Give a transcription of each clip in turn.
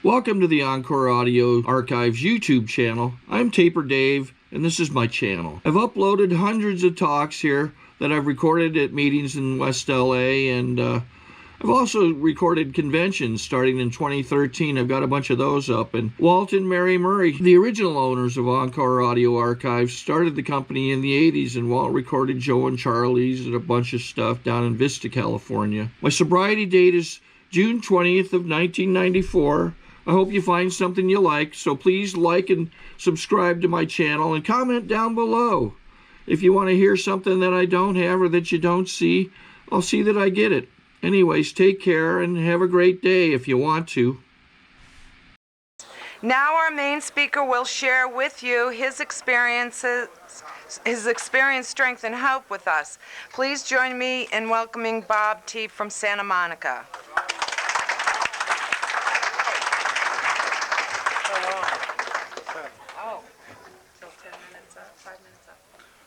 Welcome to the Encore Audio Archives YouTube channel. I'm Taper Dave, and this is my channel. I've uploaded hundreds of talks here that I've recorded at meetings in West LA, and I've also recorded conventions starting in 2013. I've got a bunch of those up. And Walt and Mary Murray, the original owners of Encore Audio Archives, started the company in the 80s, and Walt recorded Joe and Charlie's and a bunch of stuff down in Vista, California. My sobriety date is June 20th of 1994. I hope you find something you like, so please like and subscribe to my channel and comment down below. If you want to hear something that I don't have or that you don't see, I'll see that I get it. Anyways, take care and have a great day if you want to. Now our main speaker will share with you his experiences, his experience, strength, and hope with us. Please join me in welcoming Bob T. from Santa Monica.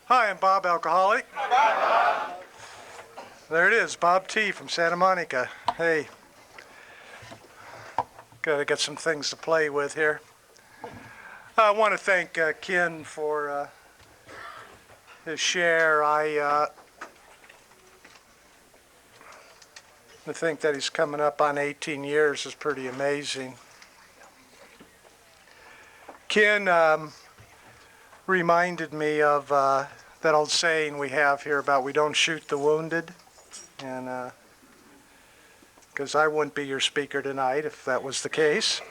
Hi, I'm Bob, alcoholic. Hi, Bob. There it is, Bob T. from Santa Monica. Hey, gotta get some things to play with here. I want to thank Ken for his share. I think that he's coming up on 18 years is pretty amazing. Ken reminded me of that old saying we have here about we don't shoot the wounded, and because I wouldn't be your speaker tonight if that was the case.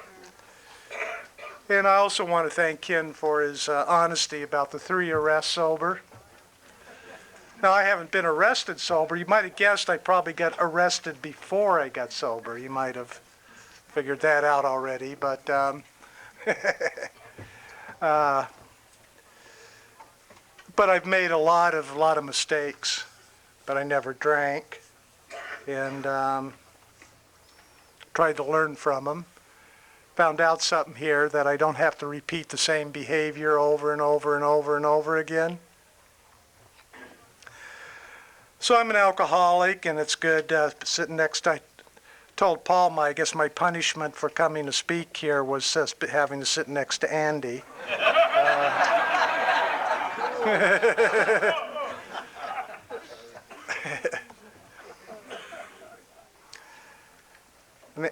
And I also want to thank Ken for his honesty about the 3 arrests sober. Now, I haven't been arrested sober. You might have guessed I probably got arrested before I got sober. You might have figured that out already, but but I've made a lot of mistakes, but I never drank, and tried to learn from them. Found out something here that I don't have to repeat the same behavior over and over and over and over again. So I'm an alcoholic, and it's good sitting next to. I told Paul I guess my punishment for coming to speak here was having to sit next to Andy.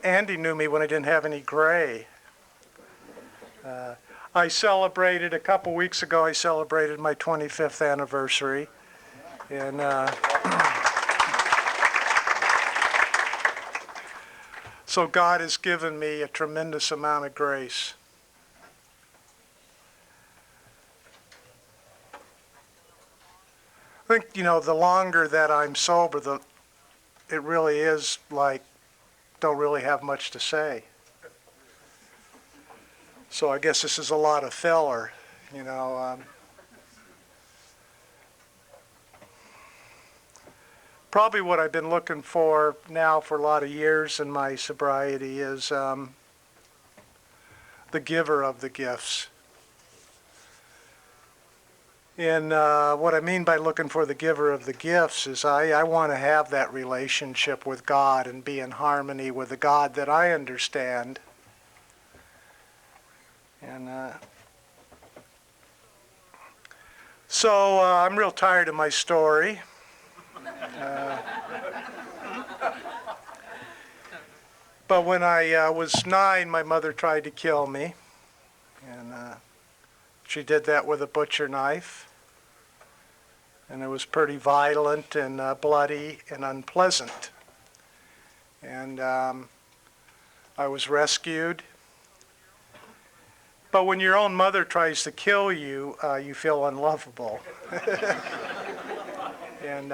Andy knew me when I didn't have any gray. I celebrated a couple weeks ago. I celebrated my 25th anniversary, and so God has given me a tremendous amount of grace. I think, the longer that I'm sober, it really is like, don't really have much to say. So I guess this is a lot of filler, Probably what I've been looking for now for a lot of years in my sobriety is the giver of the gifts. And what I mean by looking for the giver of the gifts is I want to have that relationship with God and be in harmony with the God that I understand. And so I'm real tired of my story. But when I was 9, my mother tried to kill me. And she did that with a butcher knife. And it was pretty violent and bloody and unpleasant. And I was rescued. But when your own mother tries to kill you, you feel unlovable. And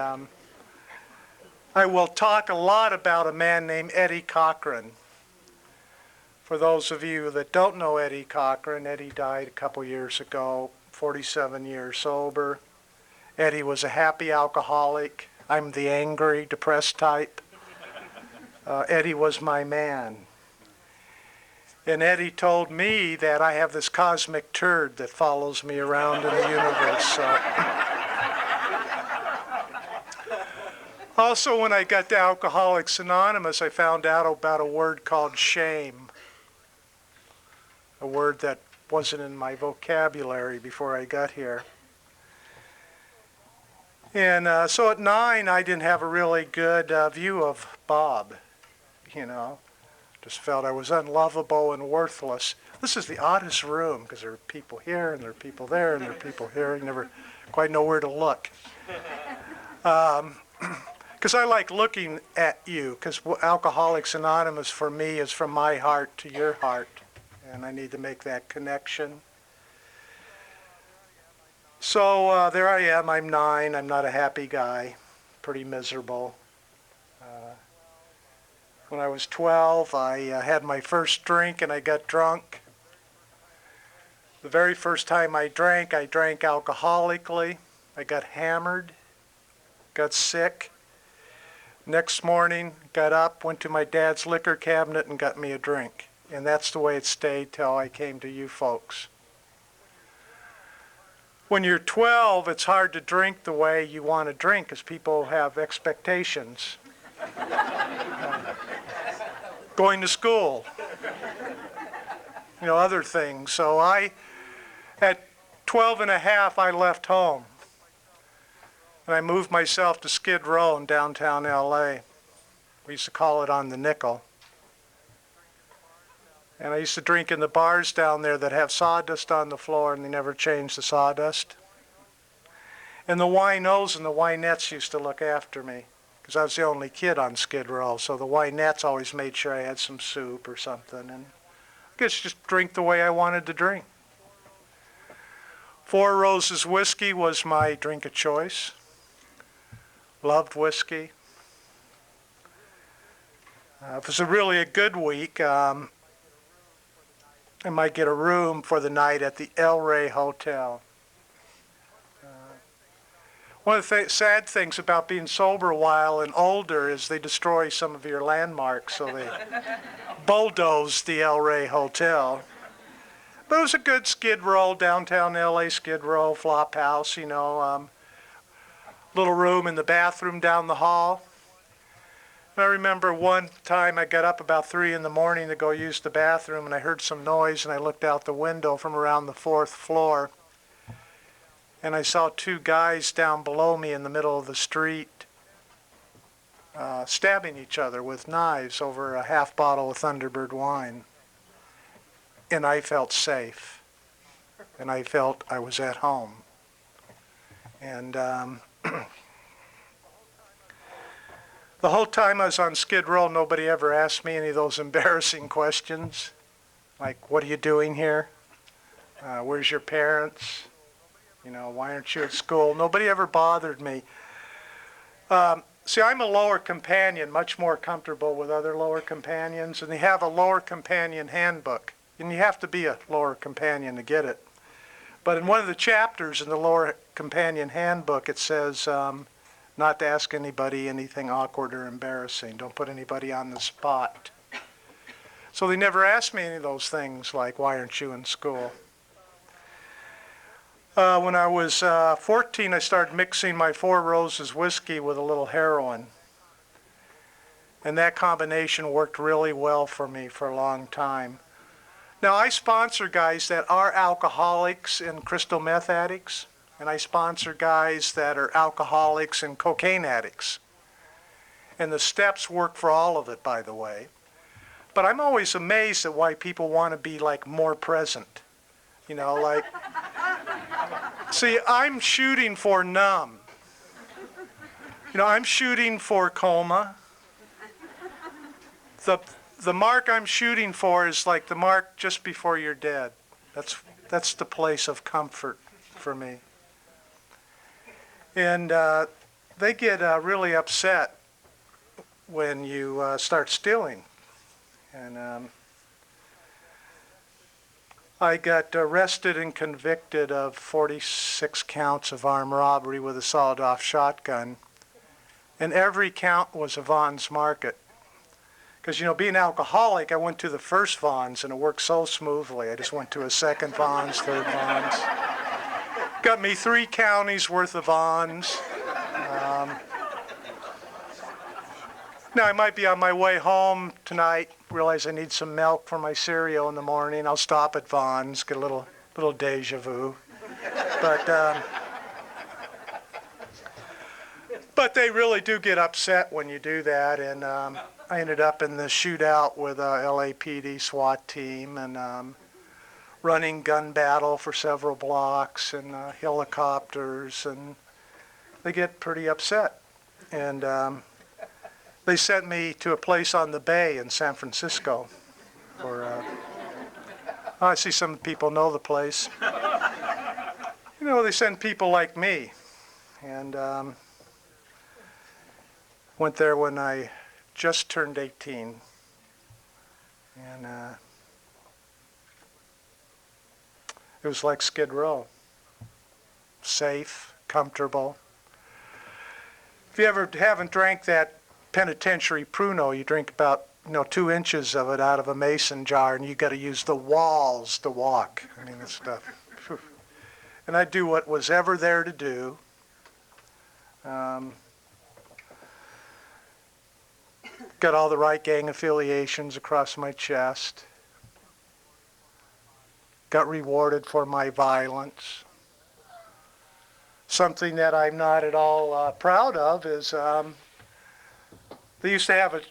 I will talk a lot about a man named Eddie Cochran. For those of you that don't know Eddie Cochran, Eddie died a couple years ago, 47 years sober. Eddie was a happy alcoholic. I'm the angry, depressed type. Eddie was my man. And Eddie told me that I have this cosmic turd that follows me around in the universe. So. Also, when I got to Alcoholics Anonymous, I found out about a word called shame. a word that wasn't in my vocabulary before I got here. And so at 9, I didn't have a really good view of Bob, you know. Just felt I was unlovable and worthless. This is the oddest room because there are people here and there are people there and there are people here. You never quite know where to look. Because I like looking at you, because Alcoholics Anonymous for me is from my heart to your heart, and I need to make that connection. So there I am, I'm 9, I'm not a happy guy, pretty miserable. When I was 12, I had my first drink and I got drunk. The very first time I drank alcoholically. I got hammered, got sick. Next morning, got up, went to my dad's liquor cabinet and got me a drink. And that's the way it stayed till I came to you folks. When you're 12, it's hard to drink the way you want to drink because people have expectations. Going to school, other things. So at 12 and a half, I left home. And I moved myself to Skid Row in downtown LA. We used to call it on the nickel. And I used to drink in the bars down there that have sawdust on the floor and they never changed the sawdust. And the winos and the winettes used to look after me because I was the only kid on Skid Row. So the winettes always made sure I had some soup or something. And I guess just drink the way I wanted to drink. Four Roses whiskey was my drink of choice. Loved whiskey. If it was really a good week, I might get a room for the night at the El Rey Hotel. One of the sad things about being sober a while and older is they destroy some of your landmarks, so they bulldozed the El Rey Hotel. But it was a good Skid Row, downtown LA Skid Row, flop house, little room in the bathroom down the hall. And I remember one time I got up about 3 in the morning to go use the bathroom and I heard some noise and I looked out the window from around the 4th floor and I saw 2 guys down below me in the middle of the street stabbing each other with knives over a half bottle of Thunderbird wine. And I felt safe and I felt I was at home. And the whole time I was on Skid Row, nobody ever asked me any of those embarrassing questions, like, what are you doing here? Where's your parents? Why aren't you at school? Nobody ever bothered me. See, I'm a lower companion, much more comfortable with other lower companions, and they have a lower companion handbook, and you have to be a lower companion to get it. But in one of the chapters in the lower companion handbook, it says, not to ask anybody anything awkward or embarrassing. Don't put anybody on the spot. So they never asked me any of those things like, why aren't you in school? When I was 14, I started mixing my Four Roses whiskey with a little heroin. And that combination worked really well for me for a long time. Now, I sponsor guys that are alcoholics and crystal meth addicts. And I sponsor guys that are alcoholics and cocaine addicts. And the steps work for all of it, by the way. But I'm always amazed at why people want to be more present. See, I'm shooting for numb. I'm shooting for coma. The mark I'm shooting for is like the mark just before you're dead. That's the place of comfort for me. And they get really upset when you start stealing. And I got arrested and convicted of 46 counts of armed robbery with a sawed-off shotgun. And every count was a Vaughn's Market. Because, being alcoholic, I went to the first Vaughn's and it worked so smoothly. I just went to a second Vaughn's, third Vaughn's. Got me 3 counties worth of Vaughn's. Now, I might be on my way home tonight, realize I need some milk for my cereal in the morning. I'll stop at Vons, get a little deja vu. But they really do get upset when you do that, and I ended up in the shootout with a LAPD SWAT team, and running gun battle for several blocks, and helicopters, and they get pretty upset. And they sent me to a place on the bay in San Francisco. I see some people know the place. You know, they send people like me. And went there when I just turned 18. And it was like Skid Row. Safe, comfortable. If you ever haven't drank that penitentiary Pruno, you drink about 2 inches of it out of a mason jar, and you got to use the walls to walk. I mean, this stuff. Whew. And I'd do what was ever there to do. Got all the right gang affiliations across my chest. Got rewarded for my violence. Something that I'm not at all proud of is they used to have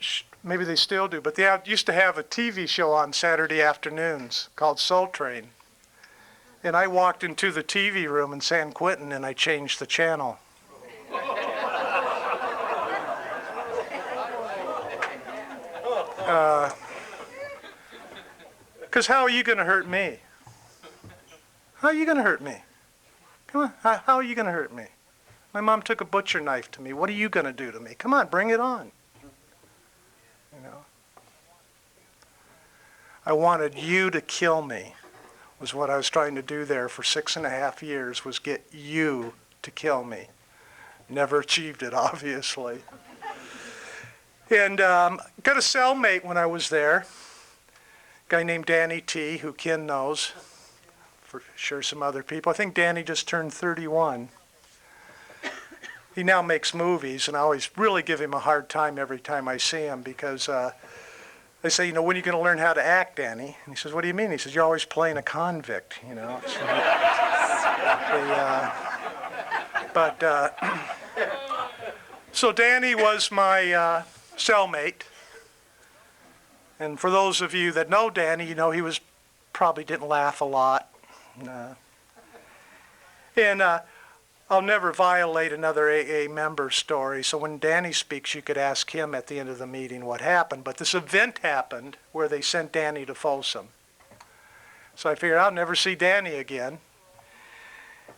maybe they still do, but they used to have a TV show on Saturday afternoons called Soul Train. And I walked into the TV room in San Quentin and I changed the channel. Because how are you going to hurt me? How are you going to hurt me? Come on, how are you going to hurt me? My mom took a butcher knife to me. What are you going to do to me? Come on, bring it on. You know. I wanted you to kill me, was what I was trying to do there for 6.5 years, was get you to kill me. Never achieved it, obviously. And got a cellmate when I was there, a guy named Danny T., who Ken knows, for sure some other people. I think Danny just turned 31. He now makes movies, and I always really give him a hard time every time I see him, because they say, when are you going to learn how to act, Danny? And he says, what do you mean? He says, you're always playing a convict, So Danny was my cellmate. And for those of you that know Danny, he probably didn't laugh a lot. And I'll never violate another AA member's story. So when Danny speaks, you could ask him at the end of the meeting what happened. But this event happened where they sent Danny to Folsom. So I figured I'll never see Danny again.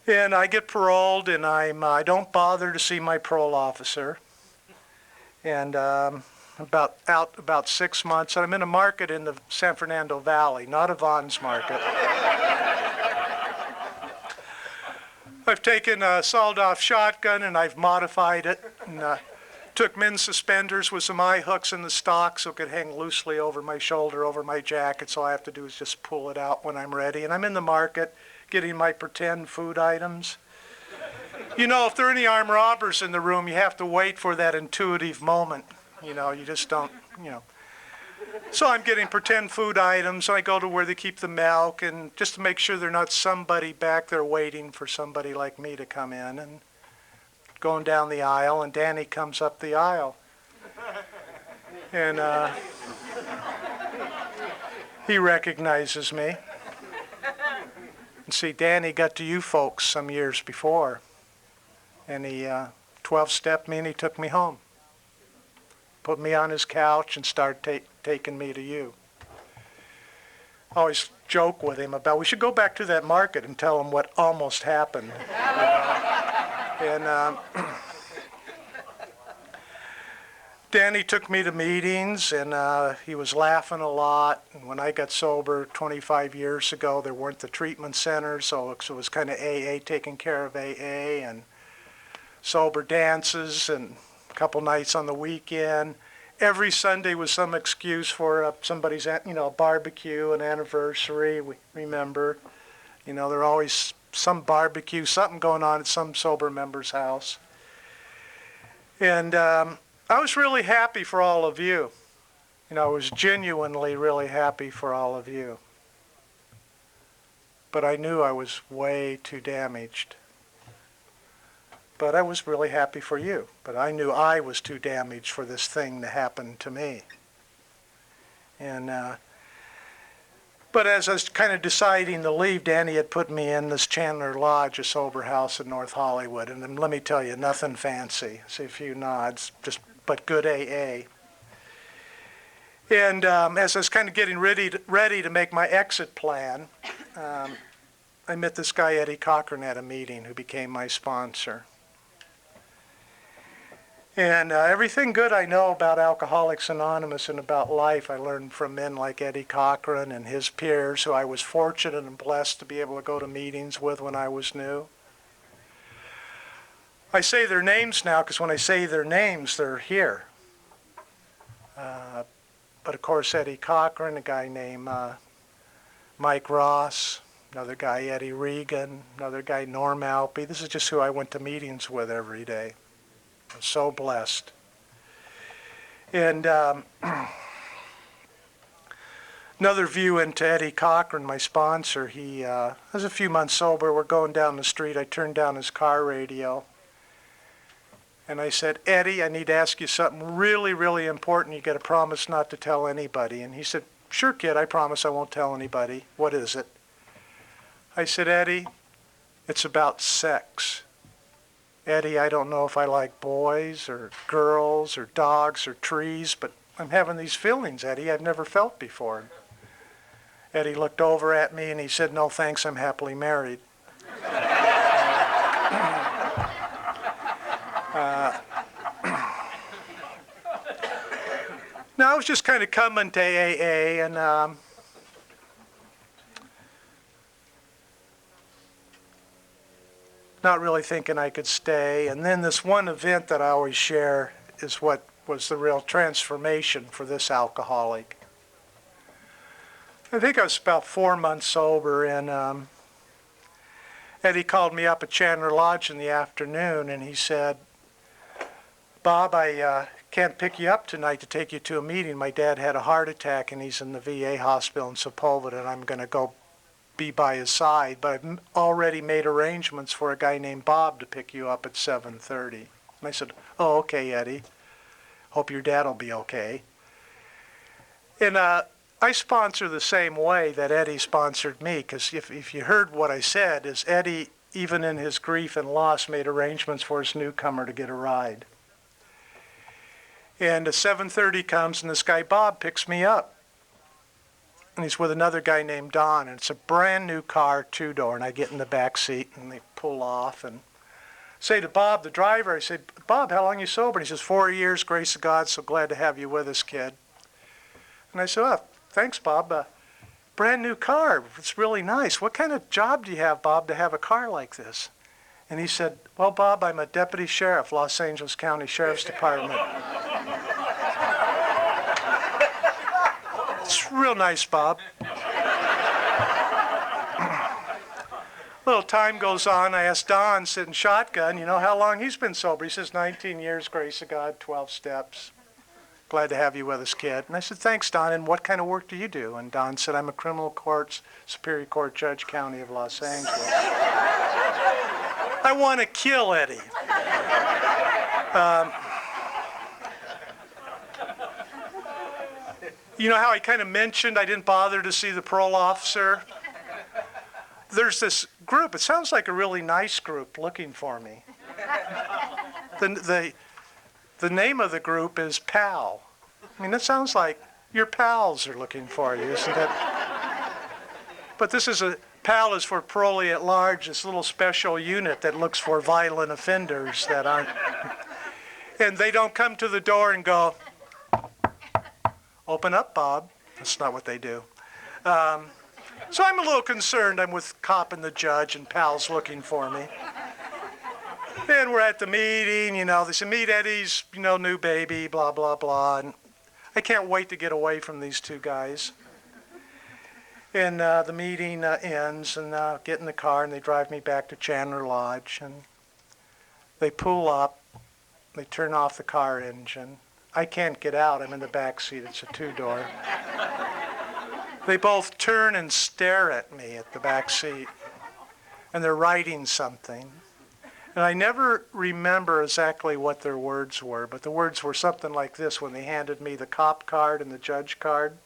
And I get paroled, and I don't bother to see my parole officer. And about 6 months, and I'm in a market in the San Fernando Valley, not a Vons market. I've taken a sawed-off shotgun and I've modified it, and took men's suspenders with some eye hooks in the stock so it could hang loosely over my shoulder, over my jacket. So all I have to do is just pull it out when I'm ready. And I'm in the market getting my pretend food items. If there are any armed robbers in the room, you have to wait for that intuitive moment. You just don't, So I'm getting pretend food items. I go to where they keep the milk, and just to make sure there's not somebody back there waiting for somebody like me to come in, and going down the aisle, and Danny comes up the aisle. And he recognizes me. And see, Danny got to you folks some years before, and he 12-stepped me and he took me home. Put me on his couch and started taking me to you. I always joke with him about, we should go back to that market and tell him what almost happened. And Danny took me to meetings, and he was laughing a lot. And when I got sober 25 years ago, there weren't the treatment centers, so it was kind of AA taking care of AA, and sober dances, and a couple nights on the weekend. Every Sunday was some excuse for somebody's, barbecue, an anniversary. We remember, there always some barbecue, something going on at some sober member's house. And I was really happy for all of you. I was genuinely really happy for all of you. But I knew I was way too damaged. But I was really happy for you. But I knew I was too damaged for this thing to happen to me. And but as I was kind of deciding to leave, Danny had put me in this Chandler Lodge, a sober house in North Hollywood. And then let me tell you, nothing fancy. I see a few nods, but good AA. And as I was kind of getting ready to make my exit plan, I met this guy, Eddie Cochran, at a meeting who became my sponsor. And everything good I know about Alcoholics Anonymous and about life, I learned from men like Eddie Cochran and his peers, who I was fortunate and blessed to be able to go to meetings with when I was new. I say their names now because when I say their names, they're here. But of course, Eddie Cochran, a guy named Mike Ross, another guy, Eddie Regan, another guy, Norm Alpy. This is just who I went to meetings with every day. I'm so blessed. And another view into Eddie Cochran, my sponsor. He was a few months sober. We're going down the street. I turned down his car radio. And I said, Eddie, I need to ask you something really, really important. You got to promise not to tell anybody. And he said, sure, kid, I promise I won't tell anybody. What is it? I said, Eddie, it's about sex. Eddie, I don't know if I like boys or girls or dogs or trees, but I'm having these feelings, Eddie, I've never felt before. Eddie looked over at me and he said, no thanks, I'm happily married. Now, I was just kind of coming to AA, and not really thinking I could stay. And then this one event that I always share is what was the real transformation for this alcoholic. I think I was about 4 months sober, and Eddie called me up at Chandler Lodge in the afternoon, and he said, Bob, I can't pick you up tonight to take you to a meeting. My dad had a heart attack, and he's in the VA hospital in Sepulveda, and I'm going to go be by his side. But I've already made arrangements for a guy named Bob to pick you up at 7:30. And I said, oh, okay, Eddie. Hope your dad will be okay. And I sponsor the same way that Eddie sponsored me, because if you heard what I said, is Eddie, even in his grief and loss, made arrangements for his newcomer to get a ride. And 7:30 comes, and this guy Bob picks me up. And he's with another guy named Don, and it's a brand new car, 2-door, and I get in the back seat, and they pull off, and say to Bob, the driver, I say, Bob, how long are you sober? And he says, 4 years, grace of God, so glad to have you with us, kid. And I said, oh, thanks, Bob. Brand new car, it's really nice. What kind of job do you have, Bob, to have a car like this? And he said, well, Bob, I'm a deputy sheriff, Los Angeles County Sheriff's Department. It's real nice, Bob. Little time goes on. I asked Don, sitting shotgun, how long he's been sober. He says, 19 years, grace of God, 12 steps. Glad to have you with us, kid. And I said, thanks, Don, and what kind of work do you do? And Don said, I'm a criminal courts, Superior Court Judge, County of Los Angeles. I want to kill Eddie. You know how I kind of mentioned I didn't bother to see the parole officer? There's this group. It sounds like a really nice group looking for me. The name of the group is PAL. I mean, it sounds like your pals are looking for you, isn't it? But this is PAL is for parolee at large, this little special unit that looks for violent offenders that aren't. And they don't come to the door and go, open up, Bob. That's not what they do. So I'm a little concerned. I'm with cop and the judge, and PAL's looking for me. And we're at the meeting, they say, meet Eddie's, new baby, blah, blah, blah. And I can't wait to get away from these two guys. And the meeting ends, and get in the car, and they drive me back to Chandler Lodge. And they pull up. They turn off the car engine. I can't get out. I'm in the back seat. It's a two-door. They both turn and stare at me at the back seat, and they're writing something. And I never remember exactly what their words were, but the words were something like this when they handed me the cop card and the judge card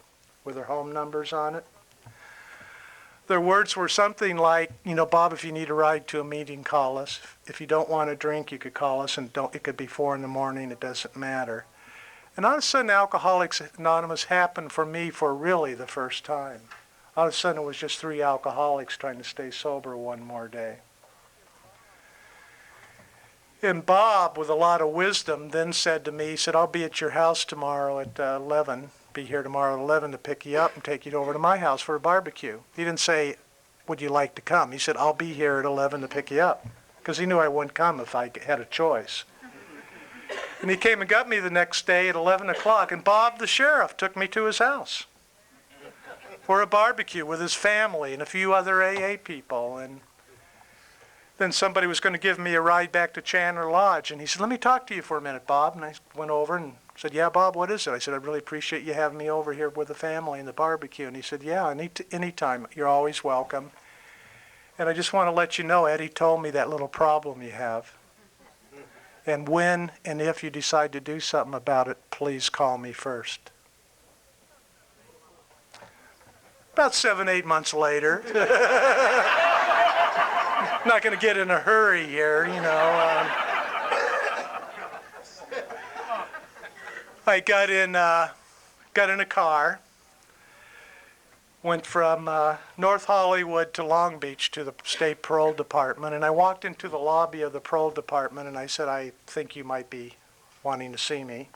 with their home numbers on it. Their words were something like, you know, Bob, if you need a ride to a meeting, call us. If you don't want to drink, you could call us, and it could be 4 in the morning, it doesn't matter. And all of a sudden, Alcoholics Anonymous happened for me for really the first time. All of a sudden, it was just 3 alcoholics trying to stay sober one more day. And Bob, with a lot of wisdom, then said to me, he said, I'll be at your house tomorrow at 11. Be here tomorrow at 11 to pick you up and take you over to my house for a barbecue. He didn't say, would you like to come? He said, I'll be here at 11 to pick you up. Because he knew I wouldn't come if I had a choice. And he came and got me the next day at 11 o'clock, and Bob, the sheriff, took me to his house for a barbecue with his family and a few other AA people. And then somebody was going to give me a ride back to Chandler Lodge, and he said, let me talk to you for a minute, Bob. And I went over and said, yeah, Bob, what is it? I said, I really appreciate you having me over here with the family and the barbecue. And he said, yeah, anytime. You're always welcome. And I just want to let you know, Eddie told me that little problem you have. And when and if you decide to do something about it, please call me first. About 7, 8 months later, not going to get in a hurry here, you know. I got in a car, went from North Hollywood to Long Beach to the state parole department, and I walked into the lobby of the parole department and I said, I think you might be wanting to see me.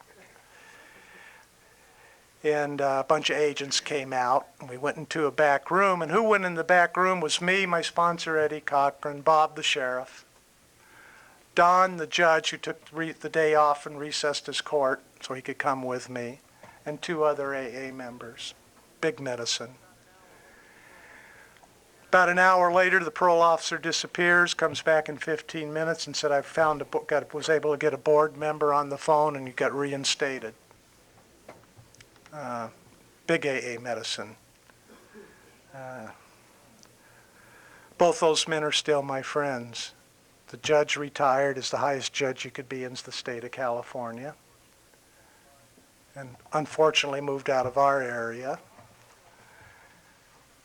And a bunch of agents came out, and we went into a back room, and who went in the back room was me, my sponsor Eddie Cochran, Bob the sheriff, Don the judge who took the day off and recessed his court so he could come with me, and 2 other AA members. Big medicine. About an hour later, the parole officer disappears, comes back in 15 minutes and said, I found was able to get a board member on the phone and you got reinstated. Big AA medicine. Both those men are still my friends. The judge retired as the highest judge you could be in the state of California, and unfortunately moved out of our area.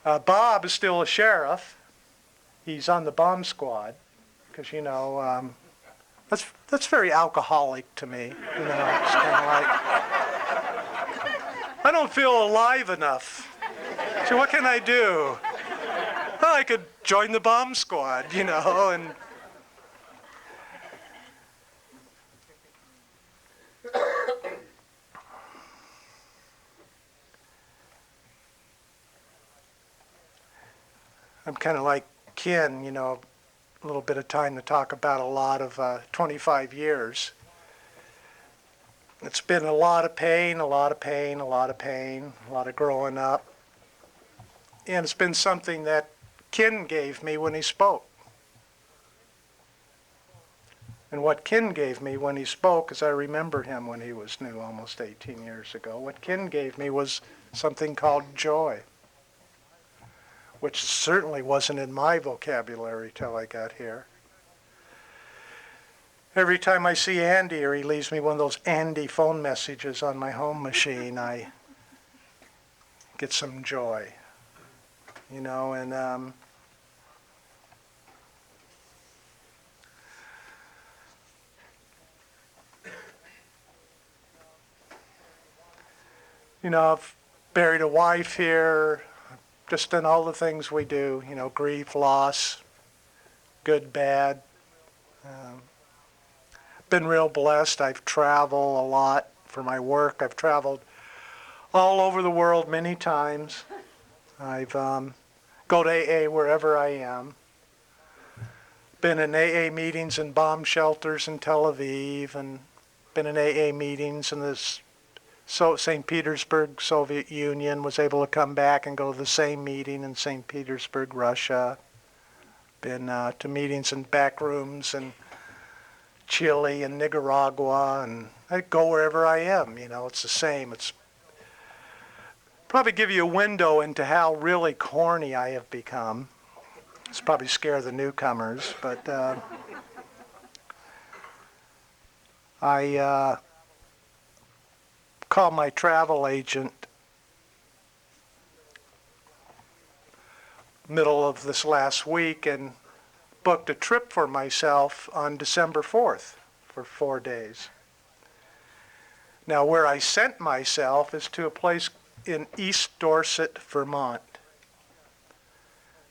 Bob is still a sheriff. He's on the bomb squad, because, you know, that's very alcoholic to me. You know, it's kind of like, I don't feel alive enough. So what can I do? Well, I could join the bomb squad, you know, and I'm kind of like Ken, you know, a little bit of time to talk about a lot of 25 years. It's been a lot of pain, a lot of pain, a lot of pain, a lot of growing up. And it's been something that Ken gave me when he spoke. And what Ken gave me when he spoke, as I remember him when he was new almost 18 years ago, what Ken gave me was something called joy, which certainly wasn't in my vocabulary till I got here. Every time I see Andy or he leaves me one of those Andy phone messages on my home machine, I get some joy, you know, and you know, I've buried a wife here, just done all the things we do, you know, grief, loss, good, bad. Been real blessed. I've traveled a lot for my work. I've traveled all over the world many times. I've go to AA wherever I am. Been in AA meetings in bomb shelters in Tel Aviv, and been in AA meetings in this St. Petersburg, Soviet Union. Was able to come back and go to the same meeting in St. Petersburg, Russia. Been to meetings in back rooms in Chile and Nicaragua and I go wherever I am, you know, it's the same. It's probably give you a window into how really corny I have become. It's probably scare the newcomers, but I called my travel agent middle of this last week and booked a trip for myself on December 4th for 4 days. Now, where I sent myself is to a place in East Dorset, Vermont.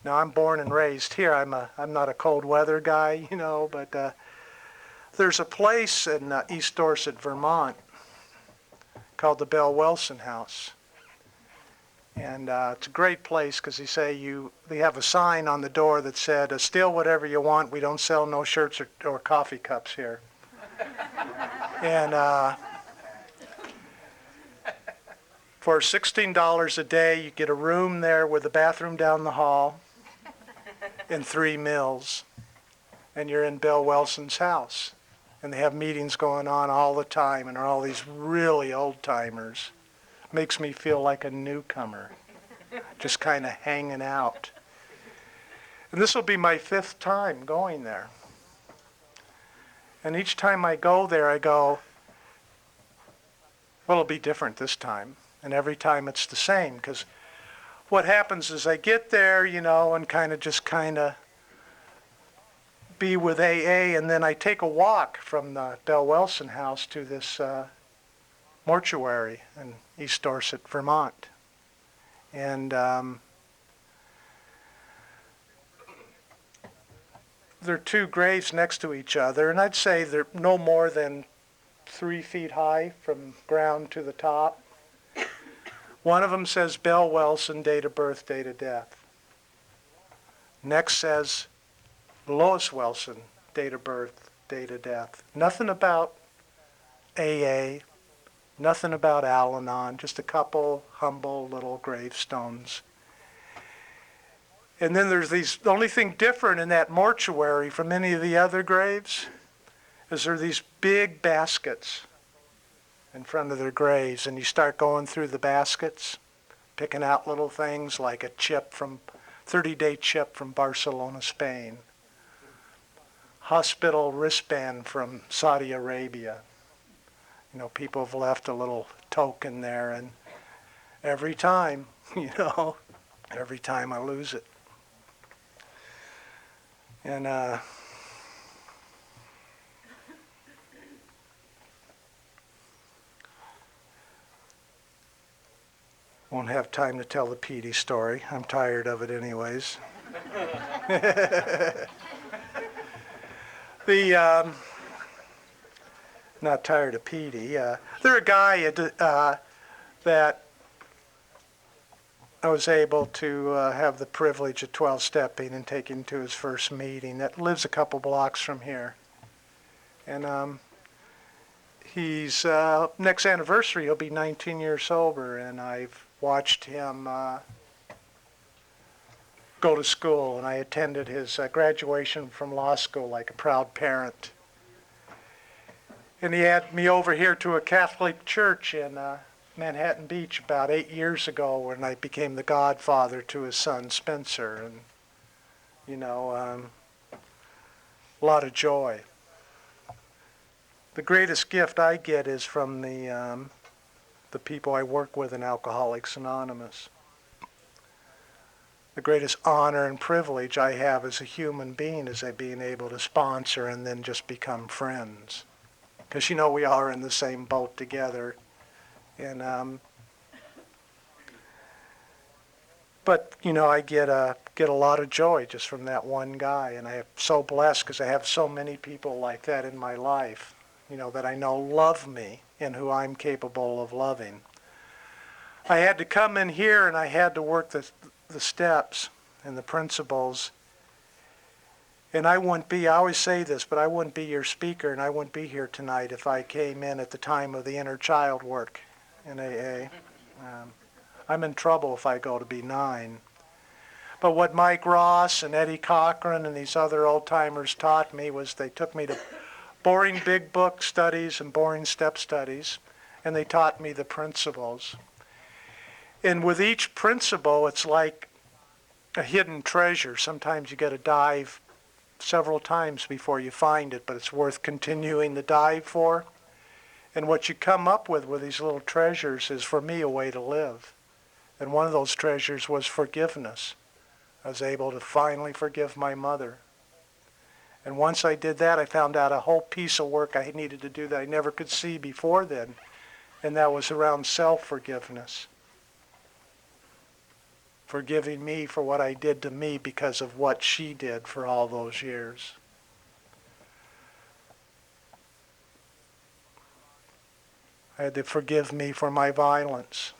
Now, I'm born and raised here. I'm not a cold weather guy, you know, but there's a place in East Dorset, Vermont called the Bell Wilson House. And it's a great place because they have a sign on the door that said, steal whatever you want. We don't sell no shirts or coffee cups here. And for $16 a day, you get a room there with a bathroom down the hall and 3 meals. And you're in Bell Wilson's house. And they have meetings going on all the time, and they're all these really old timers. Makes me feel like a newcomer, just kind of hanging out. And this will be my 5th time going there. And each time I go there, I go, well, it'll be different this time. And every time it's the same, because what happens is I get there, you know, and kind of be with AA, and then I take a walk from the Bell Wilson house to this mortuary in East Dorset, Vermont. And there are 2 graves next to each other, and I'd say they're no more than 3 feet high from ground to the top. One of them says Bell Wilson, date of birth, date of death. Next says Lois Wilson, date of birth, date of death. Nothing about AA, nothing about Al-Anon, just a couple humble little gravestones. And then there's the only thing different in that mortuary from any of the other graves is there are these big baskets in front of their graves, and you start going through the baskets, picking out little things like a 30-day chip from Barcelona, Spain. Hospital wristband from Saudi Arabia. You know, people have left a little token there, and every time, every time I lose it. And won't have time to tell the Petey story. I'm tired of it anyways. Not tired of Petey. There's a guy that I was able to have the privilege of 12-stepping and take him to his first meeting that lives a couple blocks from here. And he's, next anniversary, he'll be 19 years sober, and I've watched him go to school, and I attended his graduation from law school like a proud parent. And he had me over here to a Catholic church in Manhattan Beach about 8 years ago when I became the godfather to his son Spencer, and a lot of joy. The greatest gift I get is from the people I work with in Alcoholics Anonymous. The greatest honor and privilege I have as a human being is being able to sponsor and then just become friends. Because we are in the same boat together. And but I get a lot of joy just from that one guy, and I'm so blessed because I have so many people like that in my life, that I know love me and who I'm capable of loving. I had to come in here and I had to work the steps and the principles. And I always say this, but I wouldn't be your speaker and I wouldn't be here tonight if I came in at the time of the inner child work in AA. I'm in trouble if I go to be 9. But what Mike Ross and Eddie Cochran and these other old-timers taught me was they took me to boring big book studies and boring step studies, and they taught me the principles. And with each principle, it's like a hidden treasure. Sometimes you got to dive several times before you find it, but it's worth continuing the dive for. And what you come up with these little treasures is, for me, a way to live. And one of those treasures was forgiveness. I was able to finally forgive my mother. And once I did that, I found out a whole piece of work I needed to do that I never could see before then, and that was around self-forgiveness. Forgiving me for what I did to me because of what she did for all those years. I had to forgive me for my violence.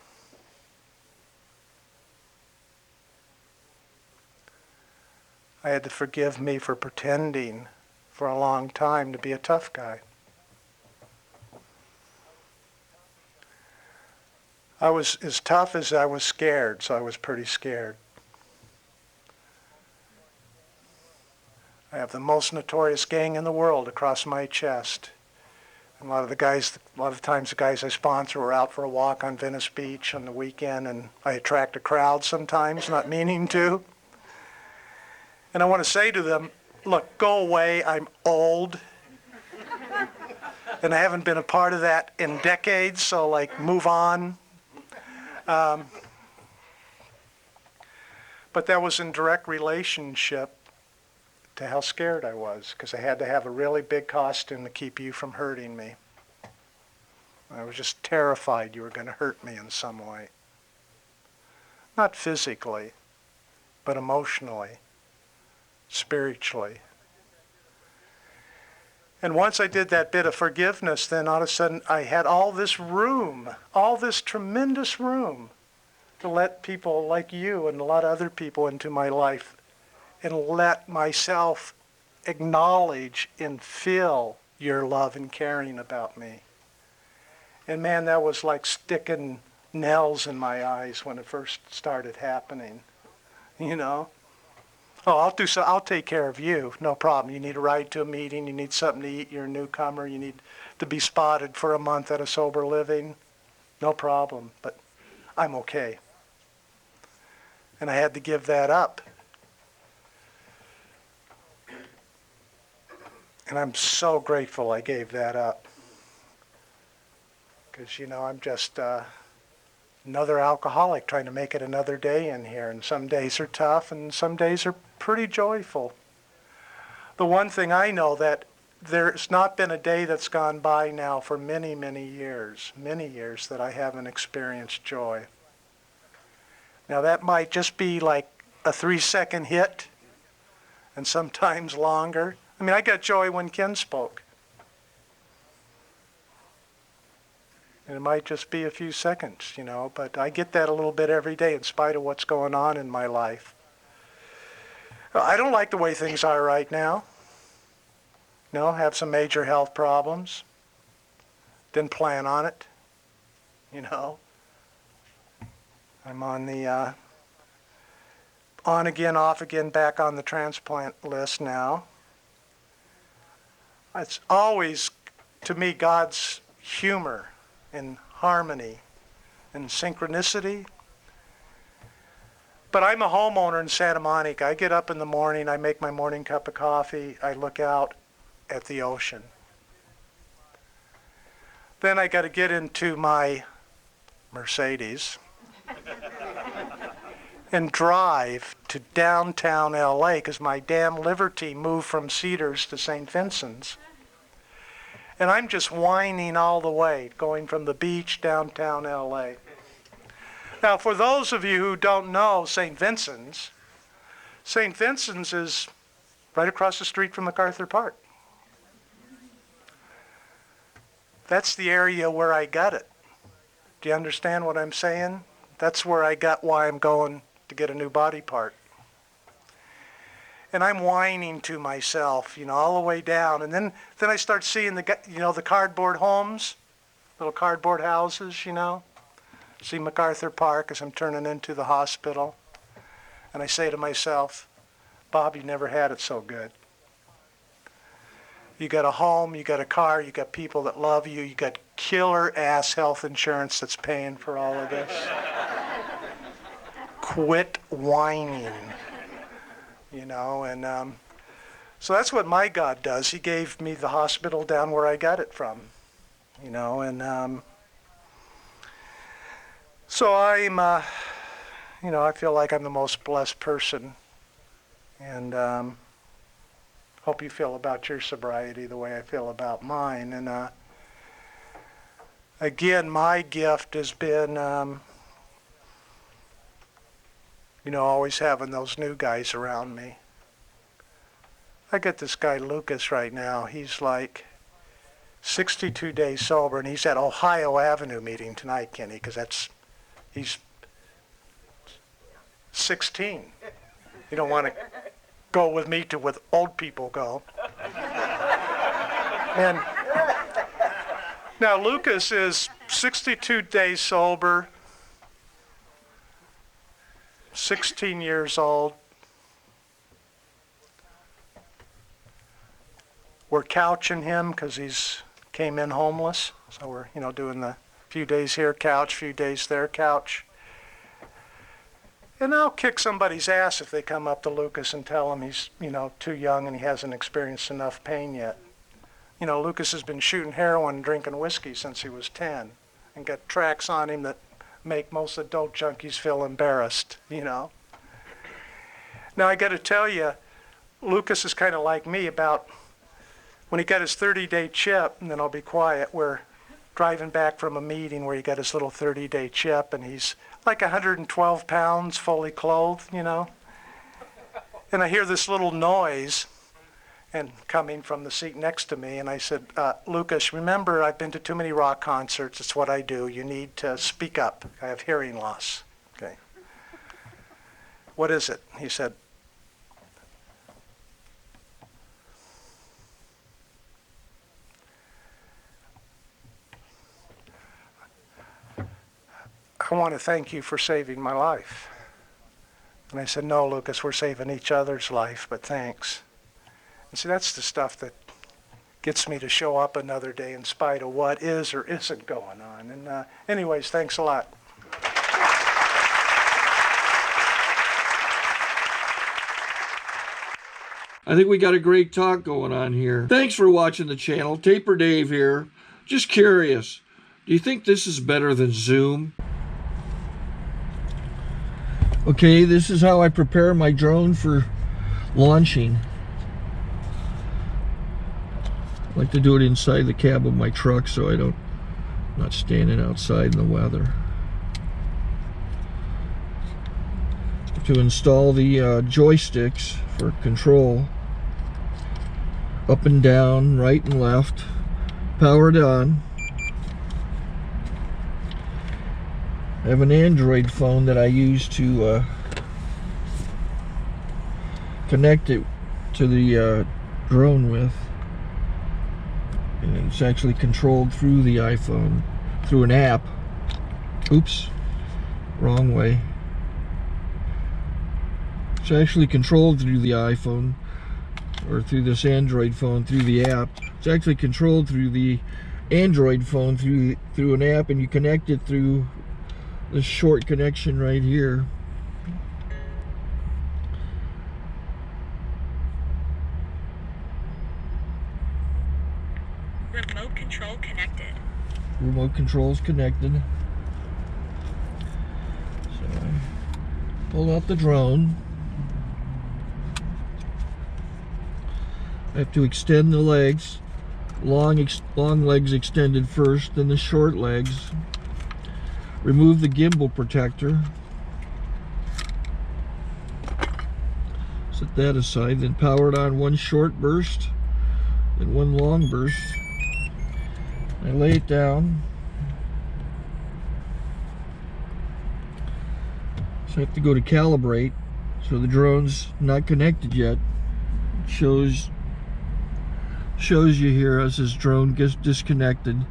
I had to forgive me for pretending for a long time to be a tough guy. I was as tough as I was scared, so I was pretty scared. I have the most notorious gang in the world across my chest. And a lot of times the guys I sponsor were out for a walk on Venice Beach on the weekend, and I attract a crowd sometimes, not meaning to. And I want to say to them, look, go away, I'm old. And I haven't been a part of that in decades, so move on. But that was in direct relationship to how scared I was, because I had to have a really big costume to keep you from hurting me. I was just terrified you were going to hurt me in some way. Not physically, but emotionally, spiritually. And once I did that bit of forgiveness, then all of a sudden I had all this room, all this tremendous room to let people like you and a lot of other people into my life and let myself acknowledge and feel your love and caring about me. And man, that was like sticking nails in my eyes when it first started happening, you know. Oh, I'll take care of you, no problem. You need a ride to a meeting, you need something to eat, you're a newcomer, you need to be spotted for a month at a sober living, no problem, but I'm okay. And I had to give that up. And I'm so grateful I gave that up. Because, you know, I'm just another alcoholic trying to make it another day in here. And some days are tough and some days are pretty joyful. The one thing I know that there's not been a day that's gone by now for many, many years that I haven't experienced joy. Now that might just be like a 3-second hit and sometimes longer. I mean, I got joy when Ken spoke. And it might just be a few seconds, you know, but I get that a little bit every day in spite of what's going on in my life. I don't like the way things are right now. No, have some major health problems. Didn't plan on it, you know. I'm on the on again, off again, back on the transplant list now. It's always, to me, God's humor and harmony and synchronicity. But I'm a homeowner in Santa Monica. I get up in the morning, I make my morning cup of coffee, I look out at the ocean. Then I got to get into my Mercedes and drive to downtown LA because my damn Liberty moved from Cedars to St. Vincent's. And I'm just whining all the way, going from the beach downtown LA. Now, for those of you who don't know St. Vincent's is right across the street from MacArthur Park. That's the area where I got it. Do you understand what I'm saying? That's where I got why I'm going to get a new body part. And I'm whining to myself, you know, all the way down. And then I start seeing the cardboard homes, little cardboard houses, you know. See MacArthur Park as I'm turning into the hospital. And I say to myself, Bob, you never had it so good. You got a home, you got a car, you got people that love you, you got killer ass health insurance that's paying for all of this. Quit whining, you know, and so that's what my God does. He gave me the hospital down where I got it from, you know, and so I'm, you know, I feel like I'm the most blessed person, and hope you feel about your sobriety the way I feel about mine. And again, my gift has been, you know, always having those new guys around me. I got this guy Lucas right now. He's like 62 days sober, and he's at Ohio Avenue meeting tonight, Kenny, because he's 16. You don't want to go with me to with old people go. And now Lucas is 62 days sober, 16 years old. We're couching him because he's came in homeless. So we're, you know, doing the few days here couch, few days there couch. And I'll kick somebody's ass if they come up to Lucas and tell him he's, you know, too young and he hasn't experienced enough pain yet. You know, Lucas has been shooting heroin and drinking whiskey since he was 10 and got tracks on him that make most of the dope junkies feel embarrassed, you know. Now, I got to tell you, Lucas is kind of like me about when he got his 30-day chip, and then I'll be quiet, we're driving back from a meeting where he got his little 30-day chip, and he's like 112 pounds, fully clothed, you know. And I hear this little noise and coming from the seat next to me, and I said, Lucas, remember, I've been to too many rock concerts. It's what I do. You need to speak up. I have hearing loss. Okay. What is it? He said, I want to thank you for saving my life. And I said, no, Lucas, we're saving each other's life, but thanks. And see, that's the stuff that gets me to show up another day in spite of what is or isn't going on. And anyways, thanks a lot. I think we got a great talk going on here. Thanks for watching the channel. Taper Dave here. Just curious, do you think this is better than Zoom? Okay, this is how I prepare my drone for launching. I like to do it inside the cab of my truck so I'm not standing outside in the weather. To install the joysticks for control, up and down, right and left, powered on. I have an Android phone that I use to connect it to the drone with. And it's actually controlled through the iPhone, through an app. Oops, wrong way. It's actually controlled through the iPhone, or through this Android phone, through the app. It's actually controlled through the Android phone, through an app, and you connect it through this short connection right here. Remote control connected. Remote control's connected. So I pull out the drone. I have to extend the legs. Long legs extended first, then the short legs. Remove the gimbal protector. Set that aside, then power it on one short burst and one long burst. I lay it down. So I have to go to calibrate. So the drone's not connected yet. It shows you here as this drone gets disconnected,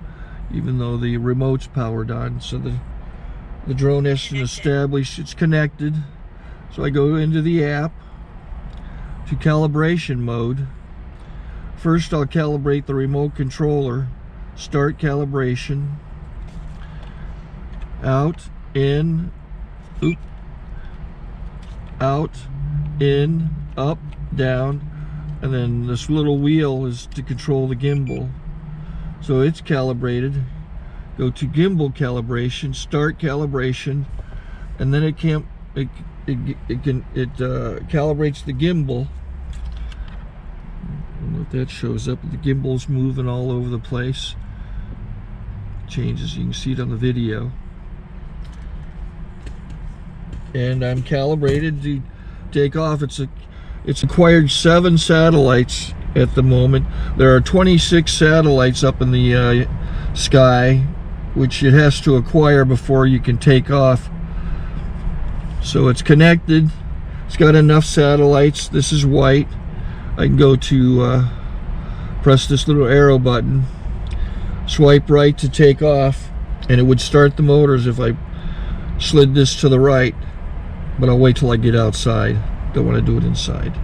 even though the remote's powered on. So the drone has to establish it's connected. So I go into the app to calibration mode. First, I'll calibrate the remote controller. Start calibration. Out, in, oop, out, in, up, down, and then this little wheel is to control the gimbal. So it's calibrated. Go to gimbal calibration, start calibration, and then it calibrates the gimbal. I don't know if that shows up. The gimbal's moving all over the place. Changes, you can see it on the video. And I'm calibrated to take off. It's acquired 7 satellites at the moment. There are 26 satellites up in the sky, which it has to acquire before you can take off. So it's connected. It's got enough satellites. This is white. I can go to press this little arrow button, swipe right to take off, and it would start the motors if I slid this to the right. But I'll wait till I get outside. Don't want to do it inside.